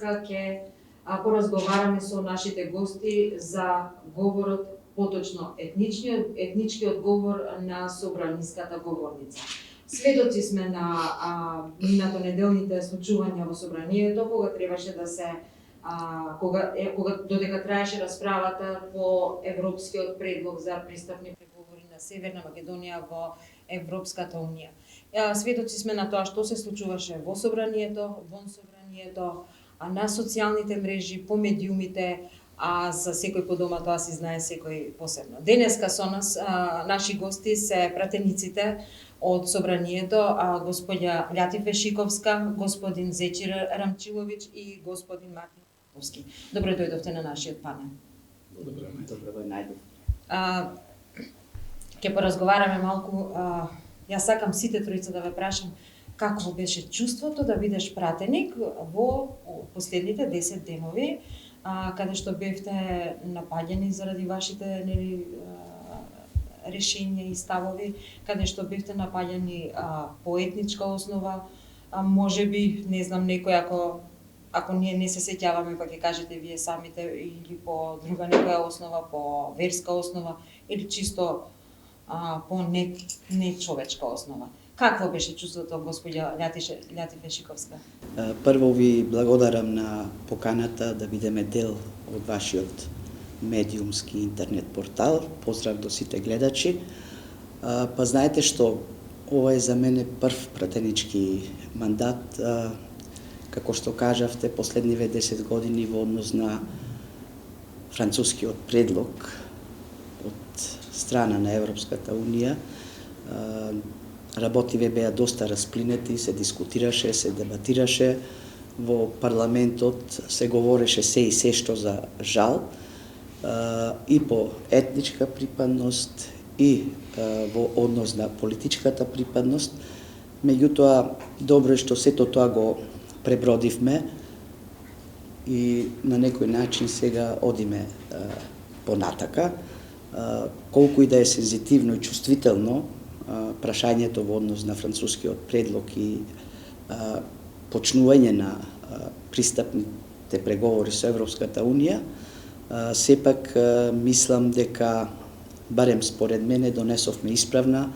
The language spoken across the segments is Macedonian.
денеска ќе поразговараме со нашите гости за говорот, поточно етничкиот говор на собраниската говорница. Сведоци сме на минато неделните случувања во собранието, кога требаше да се кога додека траеше расправата по европскиот предлог за пристапни преговори на Северна Македонија во Европската унија. Сведоци сме на тоа што се случуваше во собранието, вон собранието, на социјалните мрежи, по медиумите, а за секој по дома тоа си знае секој посебно. Денеска со нас наши гости се пратениците од собранието, господја Љатифе Шиковска, господин Зечир Рамчиловиќ и господин Мартин Ковски. Добро дојдовте на нашиот панел. Добро најдов. Ќе поразговараме малку. Јас сакам сите тројца да ве прашам какво беше чувството да бидеш пратеник во последните 10 денови, каде што бевте напаѓани заради вашите решенија и ставови, каде што бевте напаѓани по етничка основа, можеби, не знам, некој ако ние не се сеќаваме, па ќе кажете вие самите, или по друга некоја основа, по верска основа, или чисто по нечовечка основа. Какво беше чувството, господја Љатифе Шиковска? Прво ви благодарам на поканата да бидеме дел од вашиот медиумски интернет портал. Поздрав до сите гледачи. Па знаете што, ова е за мене прв пратенички мандат, како што кажавте, последниве 10 години во однос на францускиот предлог од страна на Европската унија. Работиве беа доста расплинети, се дискутираше, се дебатираше, во парламентот се говореше се и се што за жал, и по етничка припадност, и во однос на политичката припадност. Меѓутоа, добро е што сето тоа го пребродивме и на некој начин сега одиме понатака. Колку и да е сензитивно и чувствително прашањето во однос на францускиот предлог и почнување на пристапните преговори со Европската унија, сепак мислам дека, барем според мене, донесовме исправна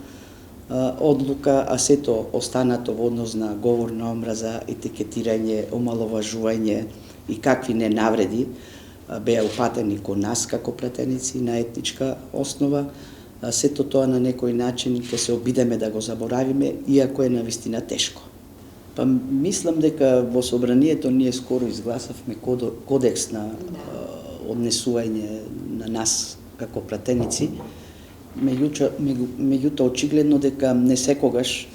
одлука, а сето останато во однос на говор на омраза, етикетирање, омаловажување и какви ненавреди беа упатени кон нас како пратеници на етничка основа, сето тоа на некој начин ќе се обидеме да го заборавиме, иако е навистина тешко. Па мислам дека во собранието ние скоро изгласавме кодекс на однесување на нас како пратеници, меѓутоа очигледно дека не секогаш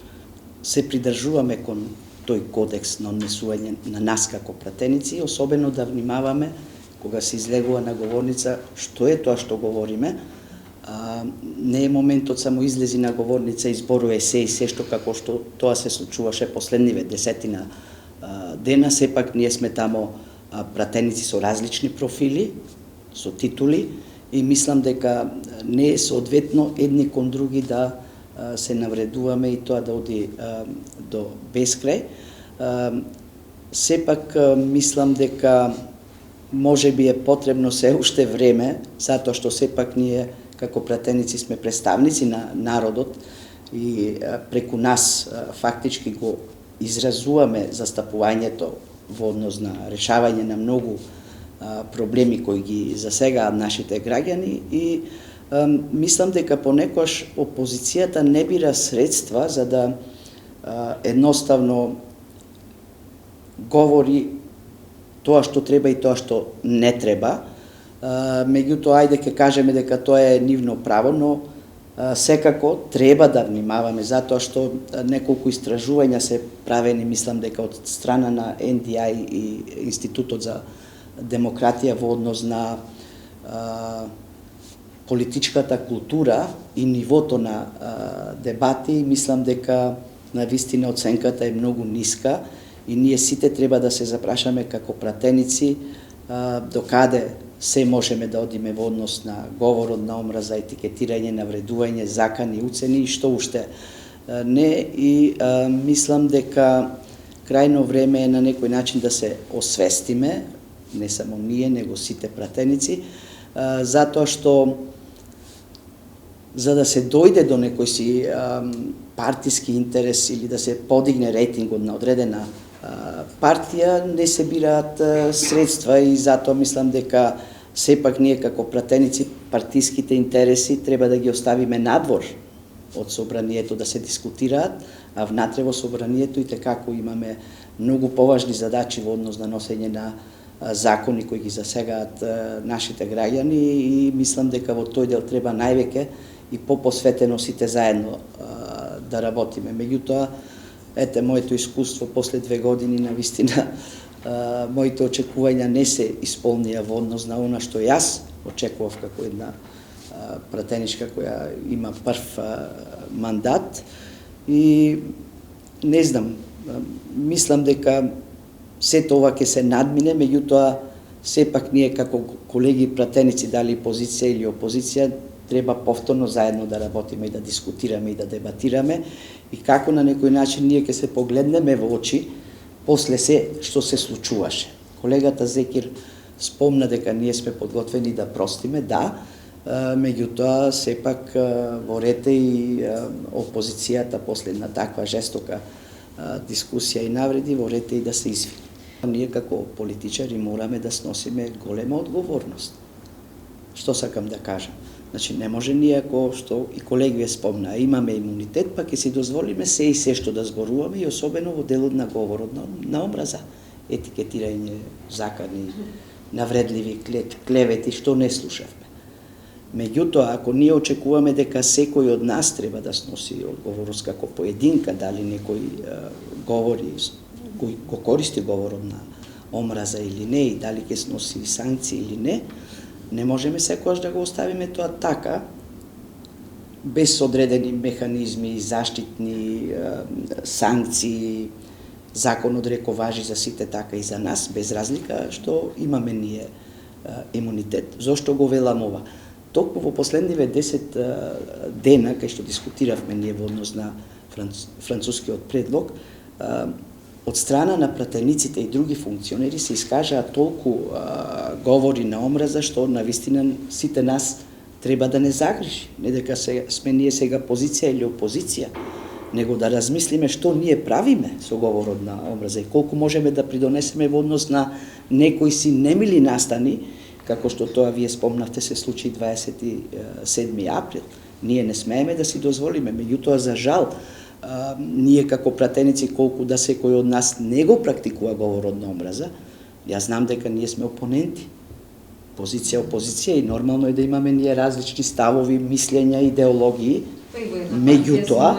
се придржуваме кон тој кодекс на однесување на нас како пратеници, особено да внимаваме кога се излегува на говорница што е тоа што говориме. Не е моментот само излези на говорница и зборува се и се што како што тоа се случуваше последниве 10 дена. Сепак ние сме тамо пратеници со различни профили, со титули, и мислам дека не е соодветно едни кон други да се навредуваме и тоа да оди до бескрај. Сепак мислам дека може би е потребно се уште време, затоа што сепак ние како пратеници сме представници на народот и преку нас фактички го изразуваме застапувањето во однос на решавање на многу проблеми кои ги засегаат нашите граѓани, и мислам дека понекогаш опозицијата не бира средства за да едноставно говори тоа што треба и тоа што не треба. Меѓутоа, ајде ќе кажеме дека тоа е нивно право, но секако треба да внимаваме, затоа што неколку истражувања се правени, мислам дека од страна на NDI и Институтот за демократија во однос на политичката култура и нивото на дебати. Мислам дека навистина оценката е многу ниска и ние сите треба да се запрашаме како пратеници докаде се можеме да одиме во однос на говорот на омраза, етикетирање, навредување, закани, уцени и што уште не. И мислам дека крајно време е на некој начин да се освестиме, не само ние, него сите пратеници, затоа што за да се дојде до некој си партиски интерес или да се подигне рейтингот на одредена партија, не се бираат средства и затоа мислам дека сепак ние како пратеници партиските интереси треба да ги оставиме надвор од собранието да се дискутираат, а внатре во собранието и tekako имаме многу поважни задачи во однос на носење на закони кои ги засегаат нашите граѓани и мислам дека во тој дел треба највеќе и попосветено сите заедно да работиме. Меѓутоа, ете, моето искуство после 2 години на вистина моите очекувања не се исполнија во однос на она што јас очекував како една пратеничка која има прв мандат и не знам, мислам дека сето ова ќе се надмине, меѓутоа сепак ние како колеги пратеници, дали позиција или опозиција, треба повторно заедно да работиме и да дискутираме и да дебатираме и како на некој начин ние ќе се погледнеме во очи после се што се случуваше. Колегата Зекир спомна дека ние сме подготвени да простиме, да, меѓутоа сепак во рете и опозицијата после една таква жестока дискусија и навреди во рете и да се извини. Ние како политичари мораме да сносиме голема одговорност. Што сакам да кажам? Значи, не може ние, ако што и колеги спомна, имаме имунитет, па ќе си дозволиме се и се што да зборуваме и особено во делот на говорот на омраза, етикетирање, закани, навредливи клевети, што не слушавме. Меѓутоа, ако ние очекуваме дека секој од нас треба да сноси одговорност како поединка, дали некој говори, го користи говорот на омраза или не, и дали ќе сноси санкции или не, не можеме секогаш да го оставиме тоа така, без одредени механизми, заштитни санкции, законот реко важи за сите така и за нас, без разлика што имаме ние имунитет. Зошто го велам ова? Токму во последниве 10 дена, кај што дискутиравме ние во однос на францускиот предлог, од страна на пратениците и други функционери се искажаа толку говори на омраза што навистина сите нас треба да не загрижи. Не дека сме ние сега позиција или опозиција, него да размислиме што ние правиме со говорот на омраза и колку можеме да придонесеме во однос на некои си немили настани, како што тоа вие спомнавте се случи 27 април. Ние не смееме да си дозволиме, меѓутоа за жал ние како пратеници, колку да секој од нас не го практикува говорот на омраза, јас знам дека ние сме опоненти. Позиција, опозиција и нормално е да имаме ние различни ставови, мислења, идеологии. Меѓутоа,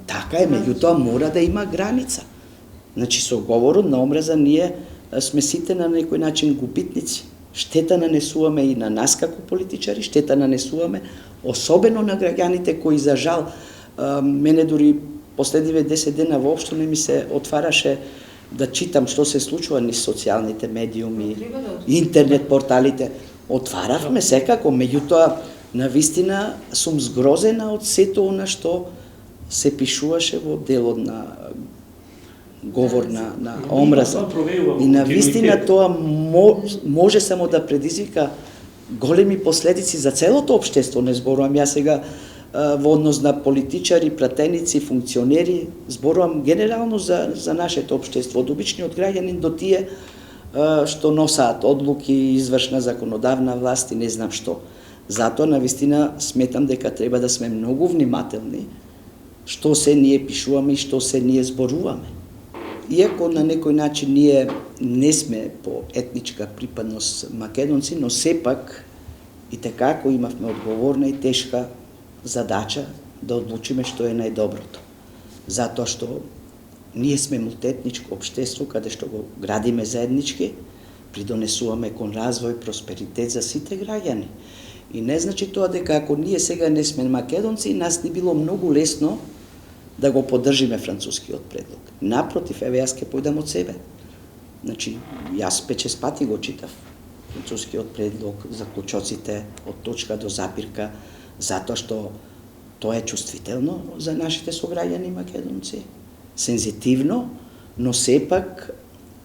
така е, меѓутоа мора да има граница. Значи со говорот на омраза ние сме сите на некој начин губитници. Штета нанесуваме и на нас како политичари, штета нанесуваме особено на граѓаните кои за жал мене дури последниве 10 дена воопшто не ми се отвараше да читам што се случува низ социјалните медиуми, интернет порталите. Отваравме секако, меѓутоа навистина сум згрозена од сето она што се пишуваше во делот на говор на омраза. И навистина тоа може само да предизвика големи последици за целото општество. Не зборувам ја сега во однос на политичари, пратеници, функционери, зборувам генерално за нашето општество, од обичниот граѓанин до тие што носаат одлуки, извршна, законодавна власт и не знам што. Затоа навистина сметам дека треба да сме многу внимателни што се ние пишуваме и што се ние зборуваме. Иако на некој начин ние не сме по етничка припадност македонци, но сепак и tekako имавме одговорна и тешка задача да одлучиме што е најдоброто. Затоа што ние сме мултиетничко општество каде што го градиме заеднички, придонесуваме кон развој, просперитет за сите граѓани. И не значи тоа дека ако ние сега не сме македонци, нас ни било многу лесно да го поддржиме францускиот предлог. Напротив, еве јас ќе појдам од себе. Значи, јас 5-6 пати го читав францускиот предлог, заклучоците од точка до запирка, затоа што тоа е чувствително за нашите сограѓани македонци, сензитивно, но сепак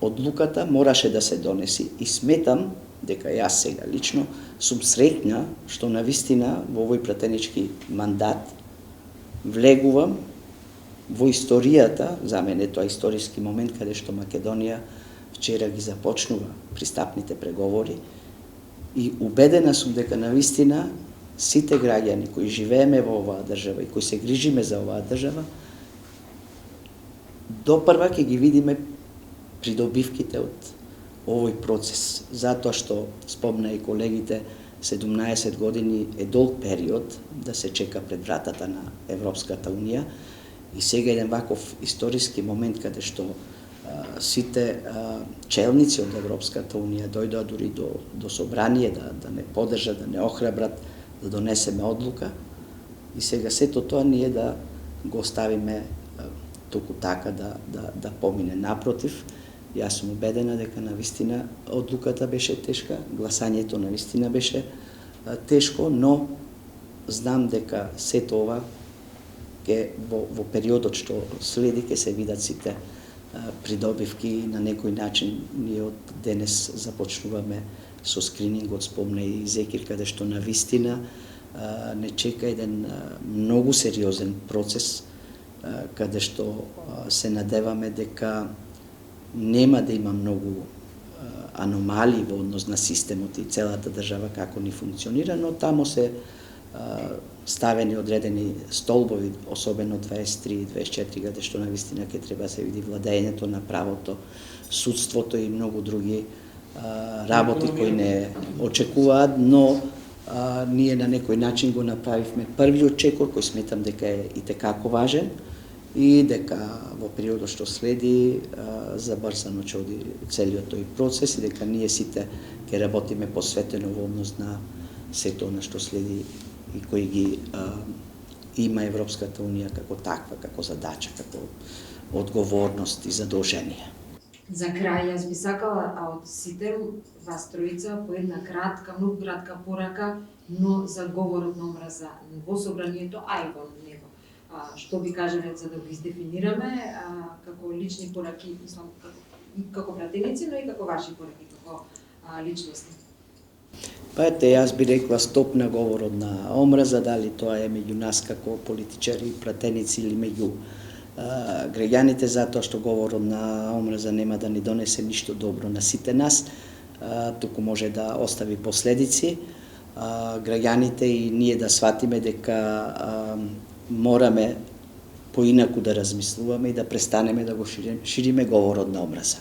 одлуката мораше да се донеси и сметам дека јас сега лично сум среќна што навистина во овој пратенички мандат влегувам во историјата, за мене тоа е историски момент каде што Македонија вчера ги започнува пристапните преговори и убедена сум дека навистина сите граѓани кои живееме во оваа држава и кои се грижиме за оваа држава допрва ќе ги видиме придобивките од овој процес, затоа што спомна и колегите, 17 години е долг период да се чека пред вратата на Европската Унија и сега еден ваков историски момент каде што сите челници од Европската Унија дојдоа дури до собрание да не поддржат, да не охрабрат, да донесеме одлука и сега сето тоа ние да го оставиме туку така да помине. Напротив, јас сум убедена дека навистина одлуката беше тешка, гласањето навистина беше тешко, но знам дека сето ова во периодот што следи ќе се видат сите придобивки и на некој начин ние од денес започнуваме со скринингот, спомна и Зекир, каде што навистина не чека еден многу сериозен процес каде што се надеваме дека нема да има многу аномалии во однос на системот и целата држава како ни функционира, но тамо се ставени одредени столбови, особено 23 и 24, каде што навистина ќе треба да се види владењето на правото, судството и многу други работи кои не очекуваат, но ние на некој начин го направивме првиот чекор кој сметам дека е итекако важен и дека во периодот што следи забрзано ќе оди целиот тој процес и дека ние сите ќе работиме посветено во однос на сето на што следи и кои ги има Европската Унија како таква, како задача, како одговорност и задолжение. За крај, јас би сакала од сите вас тројца по една кратка, многу кратка порака, но за говорот на омраза во собранието, а и во него. Што би кажале за да го издефинираме како лични пораки, мислам, како пратеници, но и како ваши пораки, како личности? Па ете, јас би рекла стоп на говорот на омраза, дали тоа е меѓу нас како политичари, пратеници или меѓу граѓаните, затоа што говорот на омраза нема да ни донесе ништо добро на сите нас, туку може да остави последици. Граѓаните и ние да сватиме дека мораме поинаку да размислуваме и да престанеме да го шириме говорот на омраза.